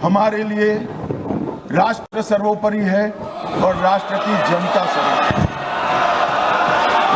हमारे लिए राष्ट्र सर्वोपरि है और राष्ट्र की जनता सर्वोपरि।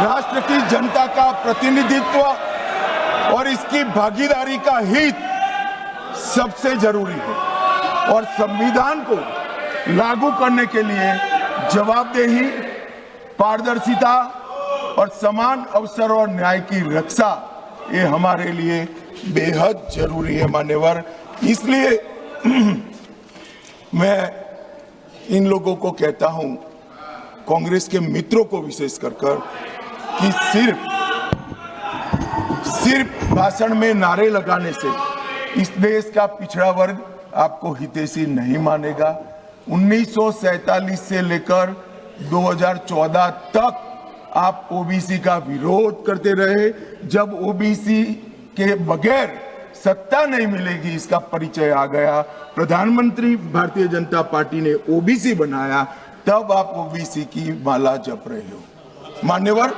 राष्ट्र की जनता का प्रतिनिधित्व और इसकी भागीदारी का हित सबसे जरूरी है और संविधान को लागू करने के लिए जवाबदेही, पारदर्शिता और समान अवसर और न्याय की रक्षा ये हमारे लिए बेहद जरूरी है मान्यवर। इसलिए मैं इन लोगों को कहता हूं, कांग्रेस के मित्रों को विशेष कर कि सिर्फ भाषण में नारे लगाने से इस देश का पिछड़ा वर्ग आपको हितैषी नहीं मानेगा। 1947 से लेकर 2014 तक आप ओबीसी का विरोध करते रहे। जब ओबीसी के बगैर सत्ता नहीं मिलेगी इसका परिचय आ गया, प्रधानमंत्री भारतीय जनता पार्टी ने ओबीसी बनाया, तब आप ओबीसी की माला जप रहे हो। मान्यवर,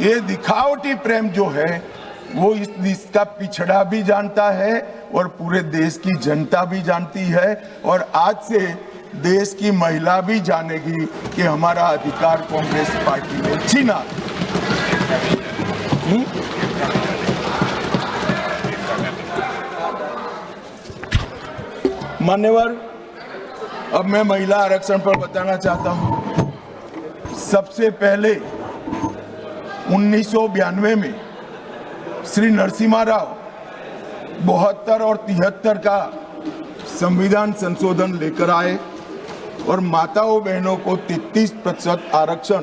ये दिखावटी प्रेम जो है वो इस देश का पिछड़ा भी जानता है और पूरे देश की जनता भी जानती है और आज से देश की महिला भी जानेगी कि हमारा अधिकार कांग्रेस पार्टी ने छीना। मान्यवर, अब मैं महिला आरक्षण पर बताना चाहता हूं। सबसे पहले 1992 में श्री नरसिम्हा राव 72 और 73 का संविधान संशोधन लेकर आए और माताओं बहनों को 33% आरक्षण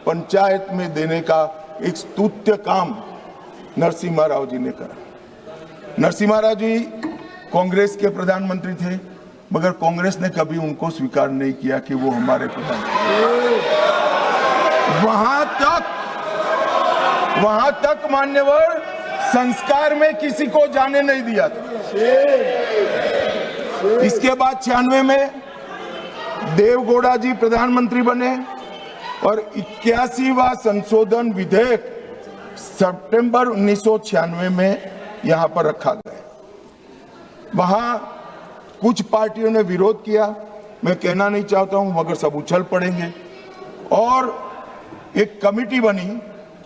पंचायत में देने का एक स्तुत्य काम नरसिम्हा राव जी ने करा। नरसिम्हा राव जी कांग्रेस के प्रधानमंत्री थे, मगर कांग्रेस ने कभी उनको स्वीकार नहीं किया कि वो हमारे प्रधानमंत्री। वहां तक मान्यवर संस्कार में किसी को जाने नहीं दिया था। इसके बाद 96 में देवगौड़ा जी प्रधानमंत्री बने और 81वां संशोधन विधेयक सितंबर 1996 में यहां पर रखा गया। वहां कुछ पार्टियों ने विरोध किया, मैं कहना नहीं चाहता हूं, मगर सब उछल पड़ेंगे और एक कमेटी बनी,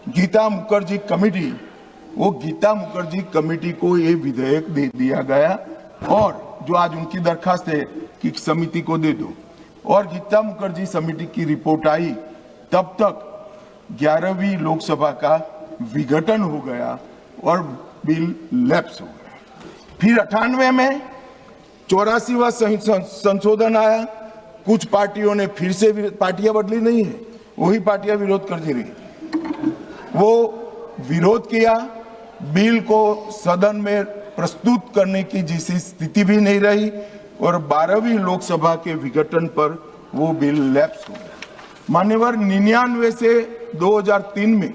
गीता मुखर्जी कमेटी। वो गीता मुखर्जी कमेटी को ये विधेयक दे दिया गया और जो आज उनकी दरखास्त है कि समिति को दे दो, और गीता मुखर्जी समिति की रिपोर्ट आई, तब तक 11वीं लोकसभा का विघटन हो गया और बिल लैप्स हो गया। फिर 98 में 84वां संशोधन आया। कुछ पार्टियों ने फिर से, पार्टियां बदली नहीं है, वही पार्टियां विरोध करती रही। वो विरोध किया, बिल को सदन में प्रस्तुत करने की जैसी स्थिति भी नहीं रही और 12वीं लोकसभा के विघटन पर वो बिल लैप्स हो गया। मान्यवर, 99 से 2003 में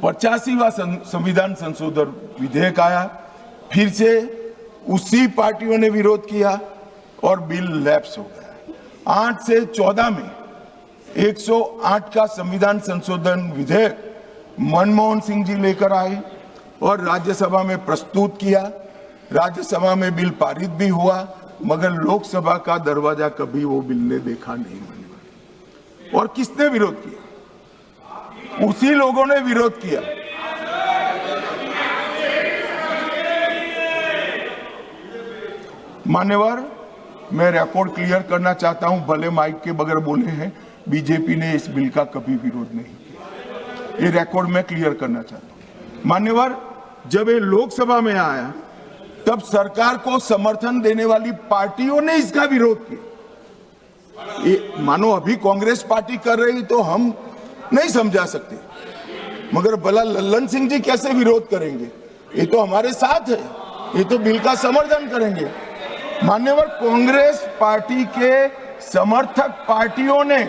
85वां संविधान संशोधन विधेयक आया, फिर से उसी पार्टियों ने विरोध किया और बिल लैप्स हो गया। 8 से 14 में 108 का संविधान संशोधन विधेयक मनमोहन सिंह जी लेकर आए और राज्यसभा में प्रस्तुत किया। राज्यसभा में बिल पारित भी हुआ, मगर लोकसभा का दरवाजा कभी वो बिल ने देखा नहीं। और किसने विरोध किया? उसी लोगों ने विरोध किया। मान्यवर, मैं रिकॉर्ड क्लियर करना चाहता हूं, भले माइक के बगैर बोले हैं, बीजेपी ने इस बिल का कभी विरोध नहीं किया। ये रिकॉर्ड में क्लियर करना चाहता हूं। मान्यवर, जब ये लोकसभा में आया तब सरकार को समर्थन देने वाली पार्टियों ने इसका विरोध किया। मानो अभी कांग्रेस पार्टी कर रही तो हम नहीं समझा सकते, मगर भला लल्लन सिंह जी कैसे विरोध करेंगे? ये तो हमारे साथ है, ये तो बिल का समर्थन करेंगे। मान्यवर, कांग्रेस पार्टी के समर्थक पार्टियों ने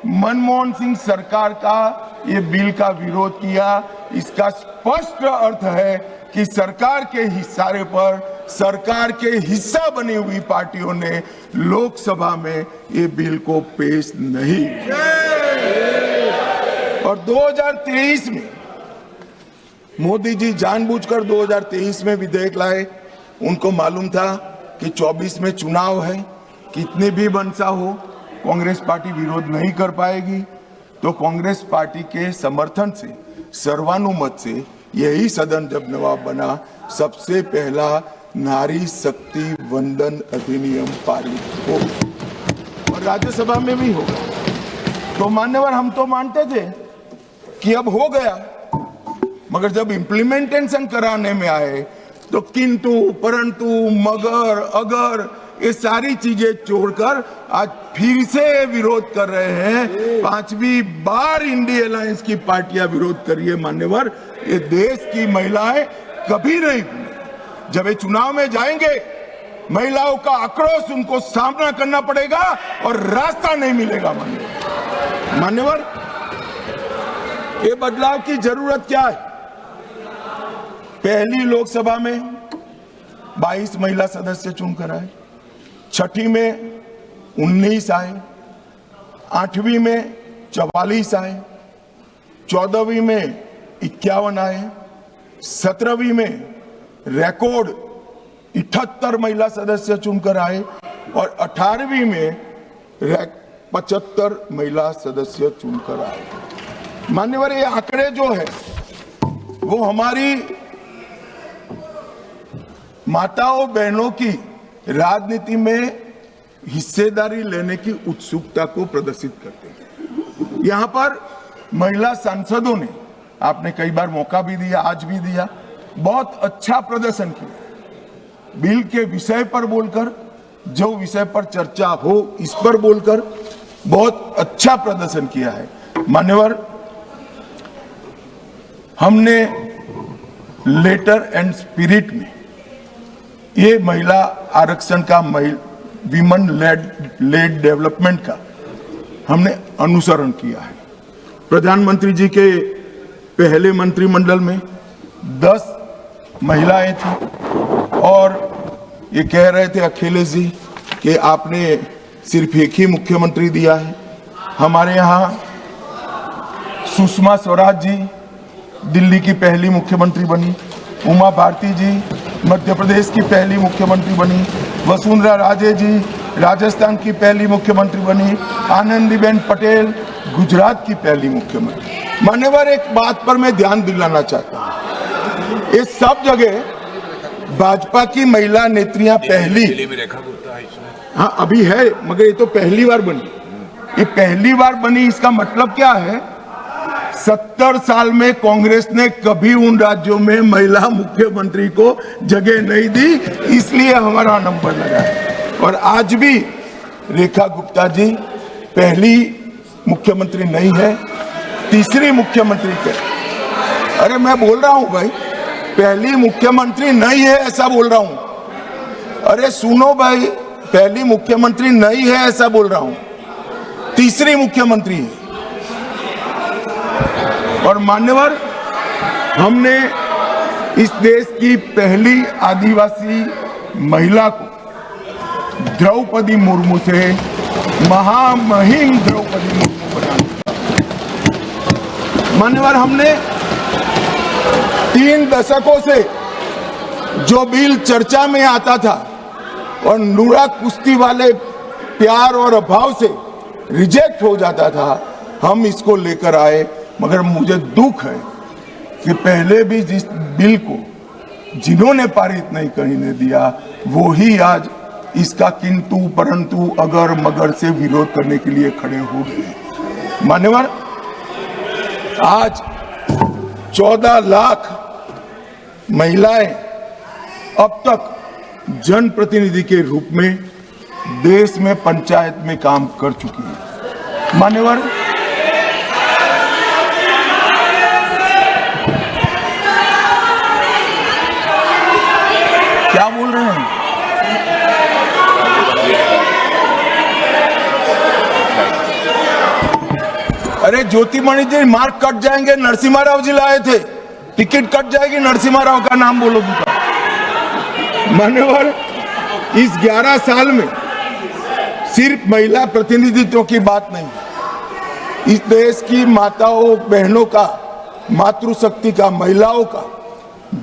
मनमोहन सिंह सरकार का ये बिल का विरोध किया। इसका स्पष्ट अर्थ है कि सरकार के इशारे पर सरकार के हिस्सा बनी हुई पार्टियों ने लोकसभा में ये बिल को पेश नहीं। और 2023 में मोदी जी जानबूझकर 2023 में विधेयक लाए। उनको मालूम था कि 24 में चुनाव है, कितनी भी मनसा हो कांग्रेस पार्टी विरोध नहीं कर पाएगी। तो कांग्रेस पार्टी के समर्थन से सर्वानुमत से यही सदन जब नवाब बना, सबसे पहला नारी शक्ति वंदन अधिनियम पारित हो और राज्यसभा में भी होगा। तो मान्यवर, हम तो मानते थे कि अब हो गया, मगर जब इम्प्लीमेंटेशन कराने में आए तो किंतु परंतु मगर अगर ये सारी चीजें छोड़कर आज फिर से विरोध कर रहे हैं। 5वीं बार इंडिया अलायंस की पार्टियां विरोध कर रही है। मान्यवर, ये देश की महिलाएं कभी नहीं भूलें। जब ये चुनाव में जाएंगे, महिलाओं का आक्रोश उनको सामना करना पड़ेगा और रास्ता नहीं मिलेगा। मान्यवर, ये बदलाव की जरूरत क्या है? पहली लोकसभा में 22 महिला सदस्य चुनकर आए, छठी में 19 आए, 8वीं में 44 आए, 14वीं में 51 आए, 17वीं में रिकॉर्ड 78 महिला सदस्य चुनकर आए और 18वीं में 75 महिला सदस्य चुनकर आए। मान्यवर, ये आंकड़े जो है वो हमारी माताओं बहनों की राजनीति में हिस्सेदारी लेने की उत्सुकता को प्रदर्शित करते हैं। यहाँ पर महिला सांसदों ने, आपने कई बार मौका भी दिया, आज भी दिया, बहुत अच्छा प्रदर्शन किया। बिल के विषय पर बोलकर, जो विषय पर चर्चा हो इस पर बोलकर बहुत अच्छा प्रदर्शन किया है। मान्यवर, हमने लेटर एंड स्पिरिट में ये महिला आरक्षण का, विमेन लेड डेवलपमेंट का हमने अनुसरण किया है। प्रधानमंत्री जी के पहले मंत्रिमंडल में 10 महिलाएं थी और ये कह रहे थे अखिलेश जी कि आपने सिर्फ एक ही मुख्यमंत्री दिया है। हमारे यहाँ सुषमा स्वराज जी दिल्ली की पहली मुख्यमंत्री बनी, उमा भारती जी मध्य प्रदेश की पहली मुख्यमंत्री बनी, वसुंधरा राजे जी राजस्थान की पहली मुख्यमंत्री बनी, आनंदीबेन पटेल गुजरात की पहली मुख्यमंत्री। मान्यवर, एक बात पर मैं ध्यान दिलाना चाहता हूँ, ये सब जगह भाजपा की महिला नेत्रियां पहली, हाँ अभी है, मगर ये तो पहली बार बनी। ये पहली बार बनी, इसका मतलब क्या है? 70 साल में कांग्रेस ने कभी उन राज्यों में महिला मुख्यमंत्री को जगह नहीं दी, इसलिए हमारा नंबर लगा है। और आज भी रेखा गुप्ता जी पहली मुख्यमंत्री नहीं है, तीसरी मुख्यमंत्री के। अरे मैं बोल रहा हूं भाई, पहली मुख्यमंत्री नहीं है ऐसा बोल रहा हूं। अरे सुनो भाई, पहली मुख्यमंत्री नहीं है ऐसा बोल रहा हूं, तीसरी मुख्यमंत्री है। और मान्यवर, हमने इस देश की पहली आदिवासी महिला को द्रौपदी मुर्मू से महामहिम द्रौपदी मुर्मू बना दिया। मान्यवर, हमने 3 दशकों से जो बिल चर्चा में आता था और नूरा कुश्ती वाले प्यार और अभाव से रिजेक्ट हो जाता था, हम इसको लेकर आए। मगर मुझे दुख है कि पहले भी जिस बिल को जिन्होंने पारित नहीं करने दिया, वो ही आज इसका किंतु परंतु अगर मगर से विरोध करने के लिए खड़े हो गए। मान्यवर, आज 14 लाख महिलाएं अब तक जनप्रतिनिधि के रूप में देश में पंचायत में काम कर चुकी है। मान्यवर, क्या बोल रहे हैं? अरे ज्योतिमणि जी, मार्क कट जाएंगे, नरसिम्हा राव जी लाए थे, टिकट कट जाएगी, नरसिम्हा राव का नाम बोलोगी तो। मान्यवर, इस 11 साल में सिर्फ महिला प्रतिनिधित्व की बात नहीं, इस देश की माताओं बहनों का, मातृशक्ति का, महिलाओं का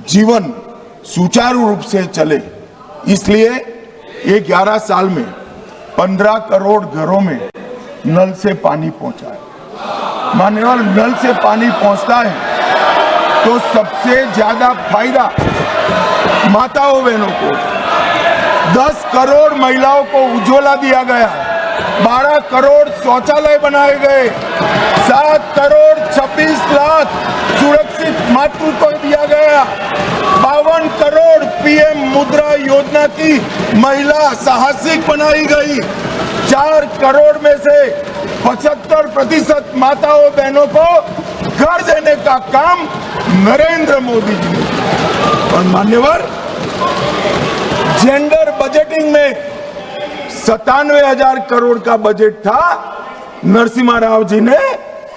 जीवन सुचारू रूप से चले, इसलिए ये 11 साल में 15 करोड़ घरों में नल से पानी पहुंचा है। मान्यवर, नल से पानी पहुंचता है तो सबसे ज्यादा फायदा माताओं बहनों को। 10 करोड़ महिलाओं को उज्ज्वला दिया गया, 12 करोड़ शौचालय बनाए गए, 7 करोड़ 26 लाख सुरक्षित मातृत्व दिया गया, 52 करोड़ पीएम मुद्रा योजना की महिला साहसिक बनाई गई, 4 करोड़ में से 75% माताओं बहनों को घर देने का काम नरेंद्र मोदी जी ने। और मान्यवर, जेंडर बजटिंग में 97,000 करोड़ का बजट था, नरसिम्हा राव जी ने,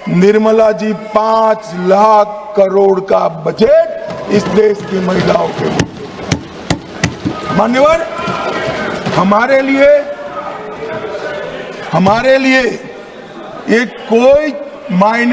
निर्मला जी 5 लाख करोड़ का बजट इस देश की महिलाओं के लिए। मान्यवर, हमारे लिए ये कोई मायने